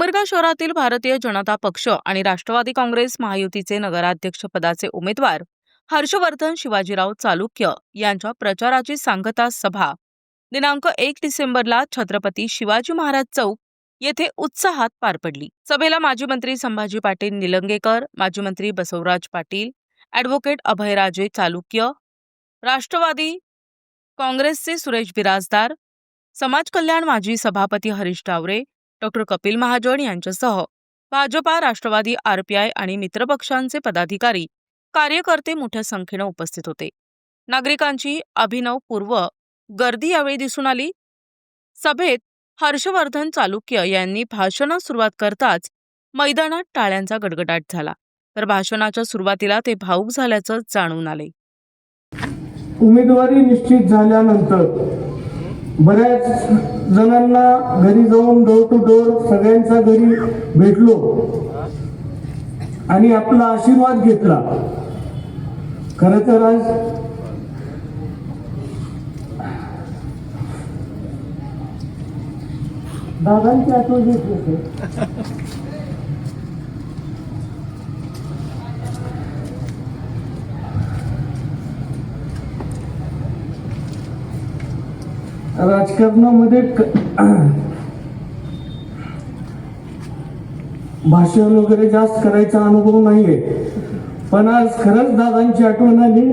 उमरगा शहरातील भारतीय जनता पक्ष आणि राष्ट्रवादी काँग्रेस महायुतीचे नगराध्यक्ष पदाचे उमेदवार हर्षवर्धन शिवाजीराव चालुक्य यांच्या प्रचाराची सांगता सभा दिनांक 1 डिसेंबरला छत्रपती शिवाजी महाराज चौक येथे उत्साहात पार पडली। सभेला माजी मंत्री संभाजी पाटील निलंगेकर, माजी मंत्री बसवराज पाटील, ॲडव्होकेट अभयराजे चालुक्य, राष्ट्रवादी काँग्रेसचे सुरेश बिराजदार, समाज कल्याण माजी सभापती हरीश टावरे, डॉक्टर कपिल महाजन यांच्यासह भाजपा, राष्ट्रवादी, आरपीआय आणि मित्रपक्षांचे पदाधिकारी, कार्यकर्ते मोठ्या संख्येने उपस्थित होते। नागरिकांची अभिनवपूर्व गर्दी यावेळी दिसून आली। सभेत हर्षवर्धन चालुक्य यांनी भाषणास सुरुवात करताच मैदानात टाळ्यांचा गडगडाट झाला, तर भाषणाच्या सुरुवातीला ते भावुक झाल्याचं जाणून आले। उमेदवारी निश्चित झाल्यानंतर बऱ्याच जणांना घरी जाऊन डोर टू डोर सगळ्यांच्या घरी भेटलो आणि आपला आशीर्वाद घेतला। खरं तर आज दादांची आठवण घेतली। राजकारणामध्ये भाषण वगैरे जास्त करायचा अनुभव नाहीये, पण आज खरंच दादांची आठवण आली।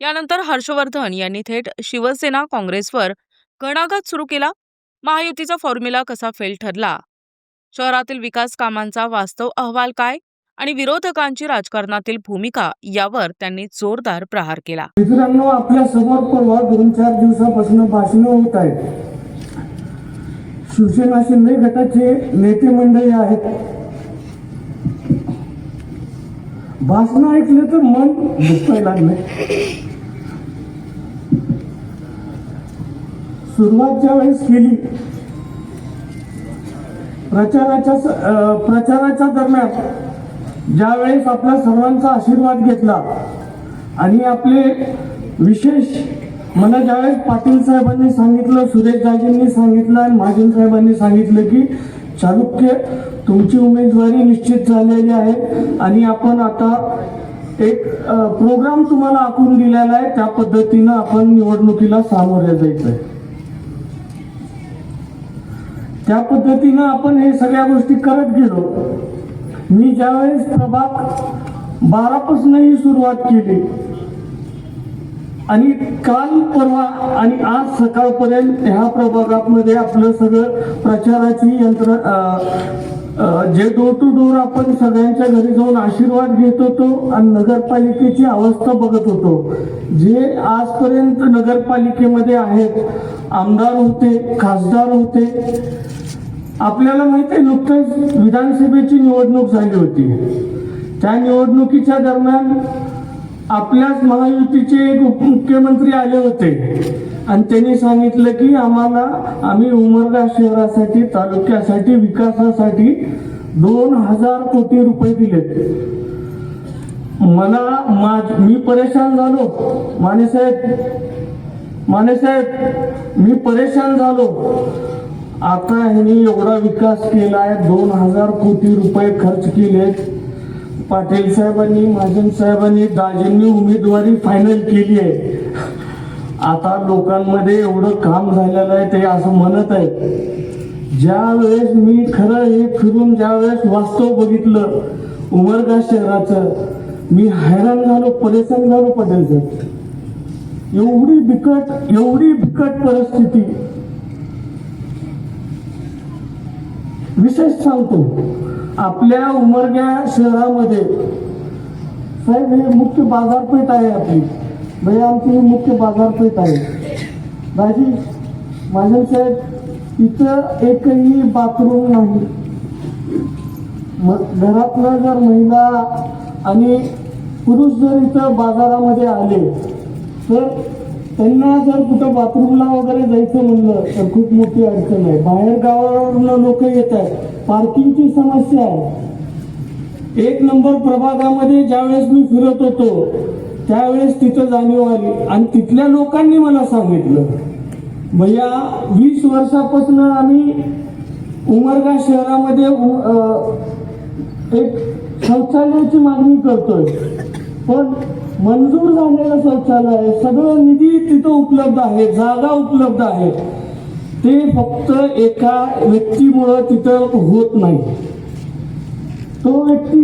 यानंतर हर्षवर्धन यांनी थेट शिवसेना काँग्रेसवर घणाघात सुरू केला। महायुतीचा फॉर्म्युला कसा फेल ठरला, शहरातील विकास कामांचा वास्तव अहवाल काय आणि विरोधकांची राजकारणातील भूमिका यावर त्यांनी जोरदार प्रहार केला। मित्रांनो, आपल्या समोर परवा 2-4 दिवसापासून भाषण होत आहेत। शिवसेना शिंदे गटाचे नेते मंडळी आहेत। भाषण ऐकलं तर मन दुखायला लागलं। सुरुवात ज्या वेळेस केली प्रचाराच्या दरम्यान ज्या वेळेस आपल्या सर्वांचा आशीर्वाद घेतला आणि आपले विशेष मला ज्यावेळेस पाटील साहेबांनी सांगितलं, सुरेश दाजींनी सांगितलं आणि महाजन साहेबांनी सांगितलं की चालुक्य तुमची उमेदवारी निश्चित झालेली आहे आणि आपण आता एक प्रोग्राम तुम्हाला आखून दिलेला आहे, त्या पद्धतीनं आपण निवडणुकीला सामोरे जायचंय। त्या पद्धतीनं आपण हे सगळ्या गोष्टी करत गेलो। मी ज्यावेळेस प्रभाग 12 पासून ही सुरुवात केली आणि काल परवा आणि आज सकाळपर्यंत ह्या प्रभागामध्ये आपलं सगळं प्रचाराची जे डोर टू डोर आपण सगळ्यांच्या घरी जाऊन आशीर्वाद घेत होतो आणि नगरपालिकेची अवस्था बघत होतो। जे आजपर्यंत नगरपालिकेमध्ये आहेत, आमदार होते, खासदार होते, आपल्याला माहिती आहे नुकतंच विधानसभेची निवडणूक झाली होती। त्या निवडणुकीच्या दरम्यान आपल्याच महायुतीचे एक उपमुख्यमंत्री आले होते आणि त्यांनी सांगितलं की आम्ही उमरगा शहरासाठी, तालुक्यासाठी, विकासासाठी 2000 कोटी रुपये दिलेत। मी परेशान झालो। मानेसाहेब मी परेशान झालो। आता ह्यांनी एवढा विकास केलाय, 2000 कोटी रुपये खर्च केलेत। पाटील साहेबांनी, महाजन साहेबांनी, दाजींनी उमेदवारी फायनल केली आहे। आता लोकांमध्ये एवढं काम झालेलं आहे, ते असं म्हणत आहे। ज्या वेळेस मी खरं हे फिरून ज्या वेळेस वास्तव बघितलं उमरगा शहराचं, मी हैराण झालो, परेशान झालो। पटेल साहेब, एवढी बिकट परिस्थिती। विशेष सांगतो, आपल्या उमरगा शहरामध्ये साहेब हे मुख्य बाजारपेठ आहे आपली, म्हणजे आमची ही मुख्य बाजारपेठ आहे। दाजी, महाजन साहेब, इथं एकही बाथरूम नाही। घरातलं जर महिला आणि पुरुष जर इथं बाजारामध्ये आले तर त्यांना जर कुठं बाथरूमला वगैरे जायचं म्हणलं तर खूप मोठी अडचण आहे. बाहेर गावावरून लोक येत आहेत, पार्किंगची समस्या आहे. 1 नंबर प्रभागामध्ये ज्यावेळेस मी फिरत होतो त्यावेळेस तिथं जाणीव आली आणि तिथल्या लोकांनी मला सांगितलं, भैया 20 वर्षापासून आम्ही उमरगा शहरामध्ये एक शौचालयाची मागणी करतोय, पण मंजूर झालेलं शौचालय सगळं निधी तिथं उपलब्ध आहे, जागा उपलब्ध आहे, ते फक्त एका व्यक्तीमुळं तिथं होत नाही. तो व्यक्ती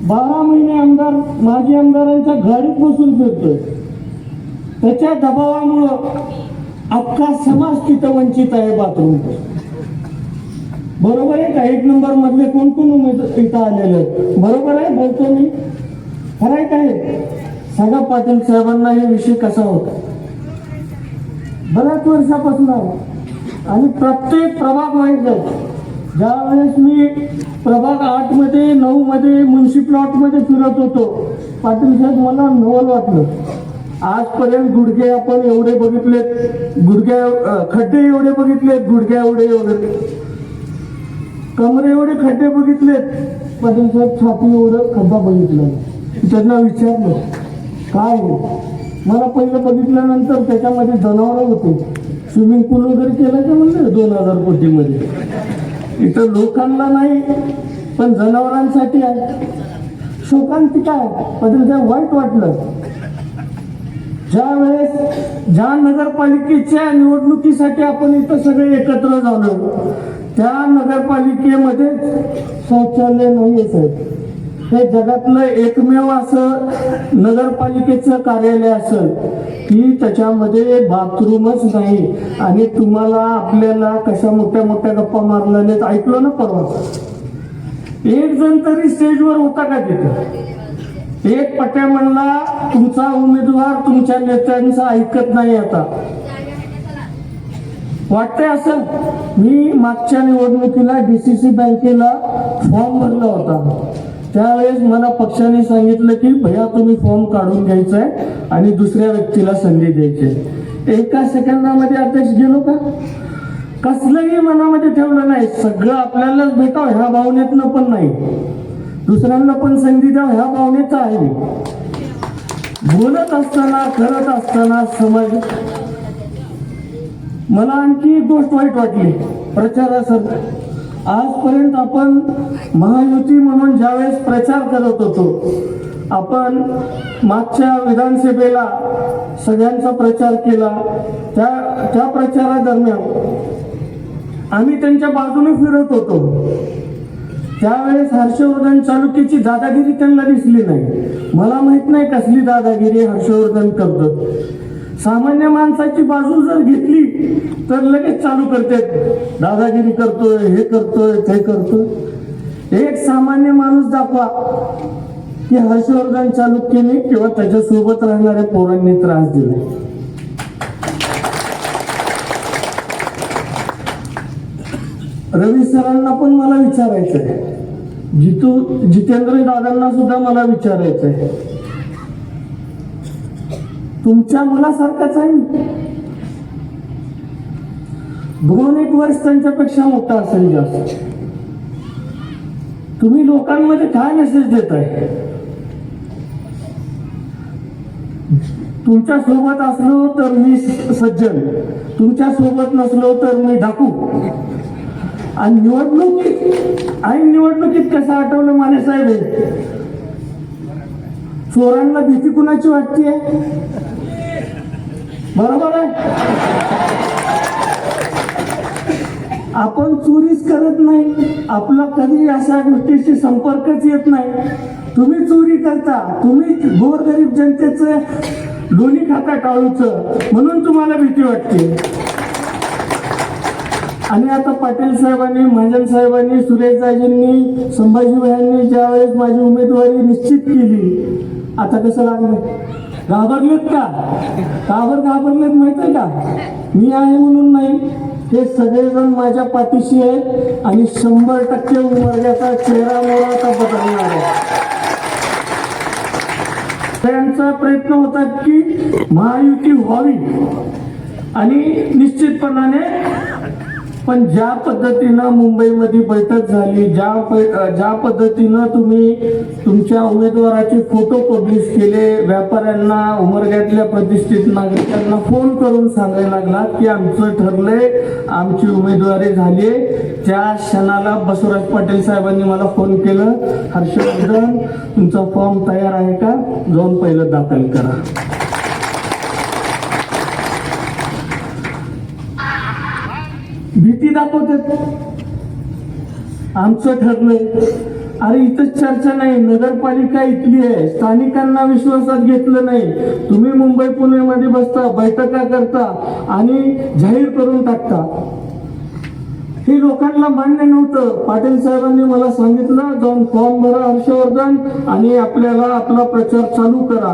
12 महिने आमदार माजी आमदारांच्या गाडीत बसून फिरतोय. त्याच्या दबावामुळं अख्खा समाज तिथं वंचित आहे बाथरूम. बरोबर आहे का? 1 नंबर मधले कोण कोण इथं आलेले आहेत? बरोबर आहे, बोलतो मी. खरं आहे काय? सांगा पाटील साहेबांना हे विषय कसा होता. बऱ्याच वर्षापासून आणि प्रत्येक प्रभाग वाईज आहे. ज्यावेळेस मी प्रभाग 8 मध्ये 9 मध्ये मुन्शी प्लॉट मध्ये फिरत होतो, पाटील साहेब मला नवल वाटलं. आजपर्यंत गुडघे आपण एवढे बघितलेत, खड्डे एवढे बघितलेत, गुडघ्या एवढे वगैरे, कमरे एवढे खड्डे बघितलेत, पाटील साहेब छाती एवढं खड्डा बघितलं. त्यांना विचारलं काय आहे? मला पहिलं बघितल्यानंतर त्याच्यामध्ये जनावरं होते. स्विमिंग पूल वगैरे केलं का म्हणलं 2000 कोटीमध्ये. इथं लोकांना नाही पण जनावरांसाठी आहे. शोकांतिका आहे. पाटील साहेब वाईट वाटलं ज्या नगरपालिकेच्या निवडणुकीसाठी आपण इथं सगळे एकत्र झालो, त्या नगरपालिकेमध्ये शौचालय नाही साहेब. हे जगातलं एकमेव असं नगरपालिकेचं कार्यालय असेल की त्याच्यामध्ये बाथरूमच नाही. आणि तुम्हाला आपल्याला कशा मोठ्या मोठ्या गप्पा मारल्याने ऐकलं ना परवा, एक जण तरी स्टेजवर होता का तिथं? एक पट्या म्हणला तुमचा उमेदवार तुमच्या नेत्यांचं ऐकत नाही. आता वाटतंय असं. मी मागच्या निवडणुकीला DCC बँकेला फॉर्म भरला होता. त्यावेळेस मला पक्षाने सांगितलं की भैया तुम्ही फॉर्म काढून घ्यायचा आहे आणि दुसऱ्या व्यक्तीला संधी द्यायची. एका सेकंदामध्ये अध्यक्ष गेलो का? कसलंही मनामध्ये ठेवलं नाही. सगळं आपल्यालाच भेटावं ह्या भावनेतनं पण नाही, दुसऱ्यांना पण संधी द्यावं ह्या भावनेचं आहे. मी बोलत असताना करत असताना समाज मला आणखी एक गोष्ट वाईट वाटली प्रचारासाठी. आजपर्यंत आपण महायुती म्हणून ज्यावेळेस प्रचार करत होतो, आपण मागच्या विधानसभेला सगळ्यांचा प्रचार केला. त्या प्रचारादरम्यान आम्ही त्यांच्या बाजूने फिरत होतो. त्यावेळेस हर्षवर्धन चालुक्याची दादागिरी त्यांना दिसली नाही. मला माहित नाही कसली दादागिरी हर्षवर्धन करतो. सामान्य माणसाची बाजू जर घेतली तर लगेच चालू करते, दादागिरी करतोय, हे करतोय, ते करतोय. एक सामान्य माणूस दाखवा की हर्षवर्धन चालुक्याने किंवा त्याच्या सोबत राहणाऱ्या पोरांनी त्रास दिला. रवी सरांना पण मला विचारायचं आहे, जितेंद्र दादांना सुद्धा मला विचारायचं आहे. तुमच्या मुलासारखाच आहे. 2-1 वर्ष त्यांच्यापेक्षा मोठा असेल जास्त. तुम्ही लोकांमध्ये काय मेसेज देताय? तुमच्या सोबत असलो तर मी सज्जन, तुमच्या सोबत नसलो तर मी डाकू. आणि निवडणुकीत कसं आठवलं माने साहेब, चोरांना भीती कुणाची वाटते? बरोबर आहे. आपण चोरीच करत नाही, आपला कधी अशा गोष्टीशी संपर्कच येत नाही. तुम्ही चोरी करता, तुम्ही गोरगरीब जनतेचं लोणी खाता टाळूचं, म्हणून तुम्हाला भीती वाटते. आणि आता पाटील साहेबांनी, महाजन साहेबांनी, सुरेशदाजींनी, संभाजीभाईंनी ज्यावेळेस माझी उमेदवारी निश्चित केली, आता कसं लागलं? घाबरलेत का? घाबरलेत माहित आहे का? मी आहे म्हणून नाही, हे सगळेजण माझ्या पाठीशी आहेत आणि 100% उमरग्याचा चेहरा मोहरा आता बदलणार आहे. त्यांचा प्रयत्न होता की महायुती व्हावी आणि निश्चितपणाने पण ज्या पद्धतीनं मुंबईमध्ये बैठक झाली, ज्या पद्धतीनं तुम्ही तुमच्या उमेदवाराचे फोटो पब्लिश केले, व्यापाऱ्यांना, उमरग्यातल्या प्रतिष्ठित नागरिकांना फोन करून सांगायला लागलात की आमचं ठरलंय, आमची उमेदवारी झाली, त्या क्षणाला बसवराज पाटील साहेबांनी मला फोन केलं, हर्षवर्धन तुमचा फॉर्म तयार आहे का, जाऊन पहिलं दाखल करा. भीती दाखवतात आमचं ठरलंय. अरे इथं चर्चा नाही, नगरपालिका इथली आहे, स्थानिकांना विश्वासात घेतलं नाही. तुम्ही मुंबई पुण्यामध्ये बसता, बैठका करता आणि जाहीर करून टाकता. हे लोकांना मान्य नव्हतं. पाटील साहेबांनी मला सांगितलं जाऊन फॉर्म भरा हर्षवर्धन आणि आपल्याला आपला प्रचार चालू करा.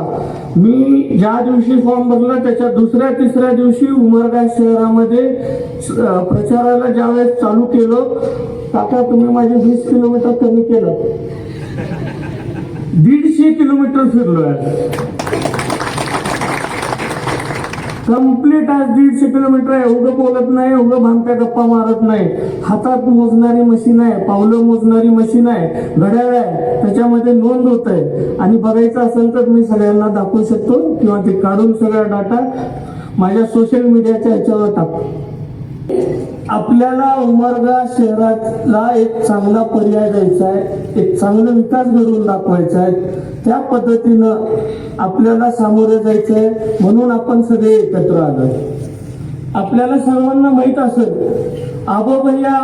मी ज्या दिवशी फॉर्म भरला त्याच्या दुसऱ्या तिसऱ्या दिवशी उमरगा शहरामध्ये प्रचाराला ज्यावेळेस चालू केलं, काका तुम्ही माझे 20 किलोमीटर कमी केलं, 150 किलोमीटर फिरलोय कंप्लीट. आज 150 किलोमीटर आहे. उगं बोलत नाही, उगं भामट्या गप्पा मारत नाही. हातात मोजणारी मशीन आहे, पावलं मोजणारी मशीन आहे, घड्याळ आहे, त्याच्यामध्ये नोंद होत आहे. आणि बघायचं असेल तर मी सगळ्यांना दाखवू शकतो किंवा ते काढून सगळा डाटा माझ्या सोशल मीडियाच्या ह्याच्यावर टाकतो. आपल्याला उमरगा शहराला एक चांगला पर्याय द्यायचा आहे, एक चांगला विकास घडवून दाखवायचा आहे. त्या पद्धतीनं आपल्याला सामोरे जायचं आहे, म्हणून आपण सगळे एकत्र आलो. आपल्याला सर्वांना माहीत असेल आबोभैया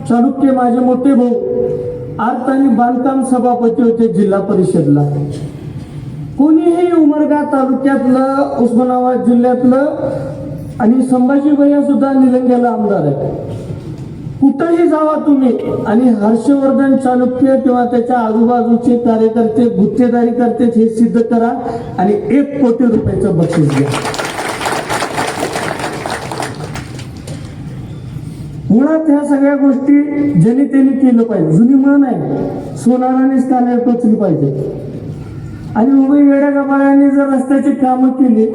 चालुक्य माझे मोठे भाऊ आज त्यांनी बांधकाम सभापती होते जिल्हा परिषदला. कोणीही उमरगा तालुक्यातलं, उस्मानाबाद जिल्ह्यातलं आणि संभाजी भैया सुद्धा निलंग्याला आमदार आहे. कुठंही जावा तुम्ही आणि हर्षवर्धन चालुक्य किंवा त्याच्या आजूबाजूचे कार्यकर्ते गुत्तेदारी करतात हे सिद्ध करा आणि 1 कोटी रुपयाचं बक्षीस द्या. मुळात ह्या सगळ्या गोष्टी ज्यांनी त्यांनी केलं पाहिजे. जुनी म्हण आहे, सोनारानेच कानाला टोचली पाहिजे. आणि उभे वेड्या गबाळ्यांनी जर रस्त्याची कामं केली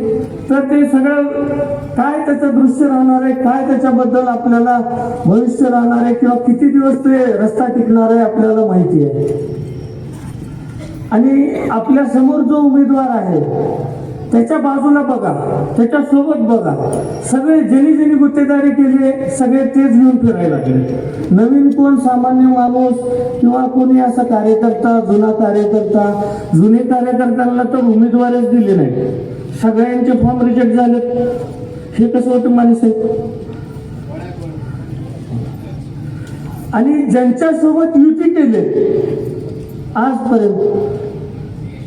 तर ते सगळं काय त्याचं दृश्य राहणार आहे, काय त्याच्याबद्दल आपल्याला भविष्य राहणार आहे किंवा किती दिवस ते रस्ता टिकणार आहे आपल्याला माहिती आहे. आणि आपल्या समोर जो उमेदवार आहे त्याच्या बाजूला बघा, त्याच्या सोबत बघा, सगळे ज्यांनी गुत्तेदारी केली सगळे तेच घेऊन फिरायला लागले. नवीन कोण सामान्य माणूस किंवा कोणी असा कार्यकर्ता, जुना कार्यकर्ता, जुने कार्यकर्त्यांना तर उमेदवारच दिले नाही, सगळ्यांचे फॉर्म रिजेक्ट झाले. हे कसं होतं माणूस आहे. आणि ज्यांच्यासोबत युती केले आजपर्यंत,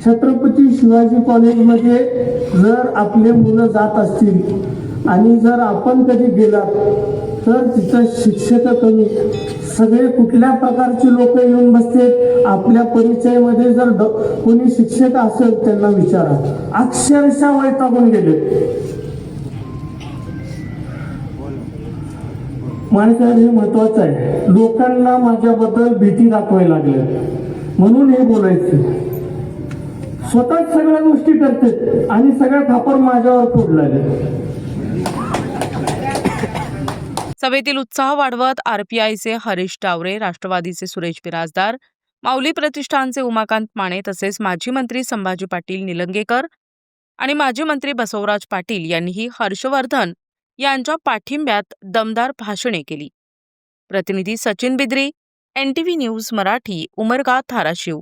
छत्रपती शिवाजी कॉलेजमध्ये जर आपले मुलं जात असतील आणि जर आपण कधी गेलात तर तिथं शिक्षक कमी, सगळे कुठल्या प्रकारचे लोक येऊन बसते. आपल्या परिचयामध्ये जर कोणी शिक्षक असेल त्यांना विचारा, अक्षरशः वैतागून गेले. माणसाला हे महत्वाचं आहे. लोकांना माझ्याबद्दल भीती दाखवायला लागली म्हणून हे बोलायचं. स्वतःच सगळ्या गोष्टी करते आणि सगळ्या खापर माझ्यावर फोडलाय. सभेतील उत्साह वाढवत आरपीआयचे हरीश टावरे, राष्ट्रवादीचे सुरेश बिराजदार, माऊली प्रतिष्ठानचे उमाकांत माने तसेच माजी मंत्री संभाजी पाटील निलंगेकर आणि माजी मंत्री बसवराज पाटील यांनीही हर्षवर्धन यांच्या पाठिंब्यात दमदार भाषणे केली. प्रतिनिधी सचिन बिद्री, NTV न्यूज मराठी, उमरगा, धाराशिव.